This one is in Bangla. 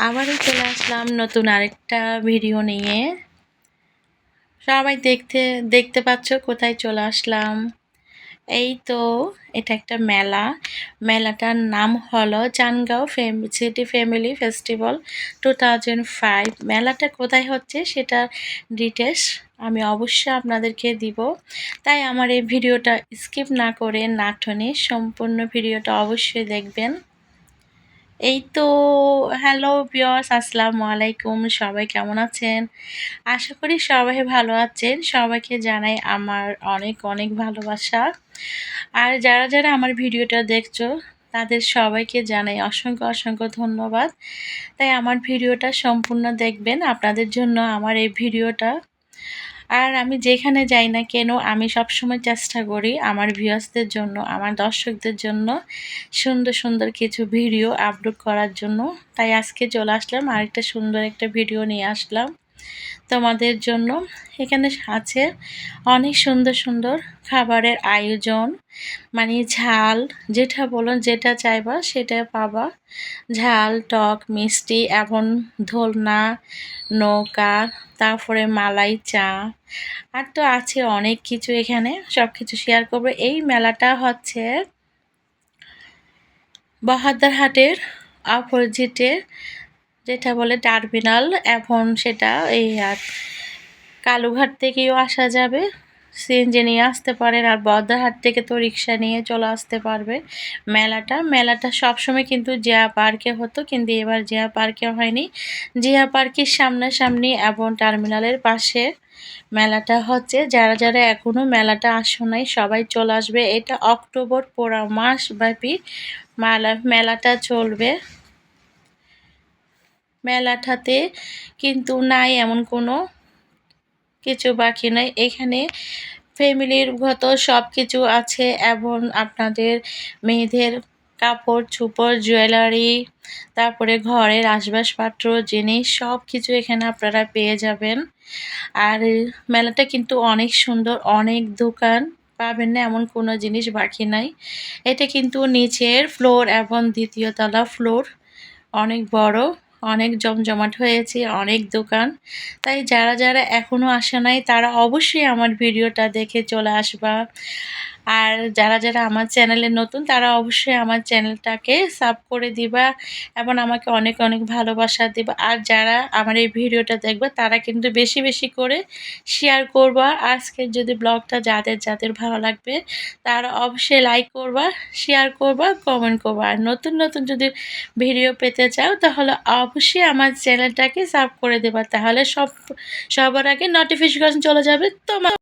আবারও চলে আসলাম নতুন আরেকটা ভিডিও নিয়ে। সবাই দেখতে পাচ্ছ কোথায় চলে আসলাম। এই তো এটা একটা মেলাটার নাম হলো চানগাঁও সিটি ফ্যামিলি ফেস্টিভ্যাল 2005। মেলাটা কোথায় হচ্ছে সেটা ডিটেলস আমি অবশ্যই আপনাদেরকে দিব, তাই আমার এই ভিডিওটা স্কিপ না করে না টেনে সম্পূর্ণ ভিডিওটা অবশ্যই দেখবেন। এই তো হ্যালো ভিউয়ার্স, আসসালামু আলাইকুম। সবাই কেমন আছেন? আশা করি সবাই ভালো আছেন। সবাইকে জানাই আমার অনেক অনেক ভালোবাসা। আর যারা যারা আমার ভিডিওটা দেখছো তাদের সবাইকে জানাই অসংখ্য অসংখ্য ধন্যবাদ। তাই আমার ভিডিওটা সম্পূর্ণ দেখবেন, আপনাদের জন্য আমার এই ভিডিওটা। আর আমি যেখানে যাই না কেন আমি সবসময় চেষ্টা করি আমার ভিউয়ার্সদের জন্য, আমার দর্শকদের জন্য সুন্দর সুন্দর কিছু ভিডিও আপলোড করার জন্য। তাই আজকে চলে আসলাম আরেকটা সুন্দর একটা ভিডিও নিয়ে আসলাম তোমাদের জন্য। এখানে আছে অনেক সুন্দর সুন্দর খাবারের আয়োজন, মানে ঝাল যেটা বলুন যেটা চাইবা সেটা পাবা। ঝাল, টক, মিষ্টি এবং দোলনা, নৌকা, তারপরে মালাই চা, আর তো আছে অনেক কিছু। এখানে সব কিছু শেয়ার করবো। এই মেলাটা হচ্ছে বাহাদুরহাটের অপোজিটে, যেটা বলে টার্মিনাল। এখন সেটা এই কালুঘাট থেকেও আসা যাবে, সিএনজি নিয়ে আসতে পারেন, আর বহদ্দারহাট থেকে তো রিক্সা নিয়ে চলে আসতে পারবে। মেলাটা সবসময় কিন্তু জিয়া পার্কে হতো, কিন্তু এবার জিয়া পার্কে হয়নি। জিয়া পার্কের সামনাসামনি এবং টার্মিনালের পাশে মেলাটা হচ্ছে। যারা যারা এখনও মেলাটা আসো নাই সবাই চলে আসবে। এটা অক্টোবর পুরো মাস ব্যাপী মেলাটা চলবে। মেলাটাতে কিন্তু নাই এমন কোনো কিছু বাকি নাই। এখানে ফ্যামিলির গত সব কিছু আছে এবং আপনাদের মেয়েদের কাপড় চোপড়, জুয়েলারি, তারপরে ঘরের আসবাবপত্র জিনিস সব কিছু এখানে আপনারা পেয়ে যাবেন। আর মেলাটা কিন্তু অনেক সুন্দর, অনেক দোকান পাবেন না এমন কোনো জিনিস বাকি নাই। এটা কিন্তু নিচের ফ্লোর এবং দ্বিতীয় তলা ফ্লোর অনেক বড়, অনেক জমজমাট হয়েছে, অনেক দোকান। তাই যারা যারা এখনও আসে নাই তারা অবশ্যই আমার ভিডিওটা দেখে চলে আসবা। আর যারা যারা আমার চ্যানেলে নতুন তারা অবশ্যই আমার চ্যানেলটাকে সাব করে দিবা এবং আমাকে অনেক অনেক ভালোবাসা দিবা। আর যারা আমার এই ভিডিওটা দেখবে তারা কিন্তু বেশি বেশি করে শেয়ার করবা। আজকের যদি ব্লগটা যাদের যাদের ভালো লাগবে তারা অবশ্যই লাইক করবা, শেয়ার করবা, কমেন্ট করবা। আর নতুন নতুন যদি ভিডিও পেতে চাও তাহলে অবশ্যই আমার চ্যানেলটাকে সাব করে দেবা, তাহলে সবার আগে নোটিফিকেশন চলে যাবে তোমার।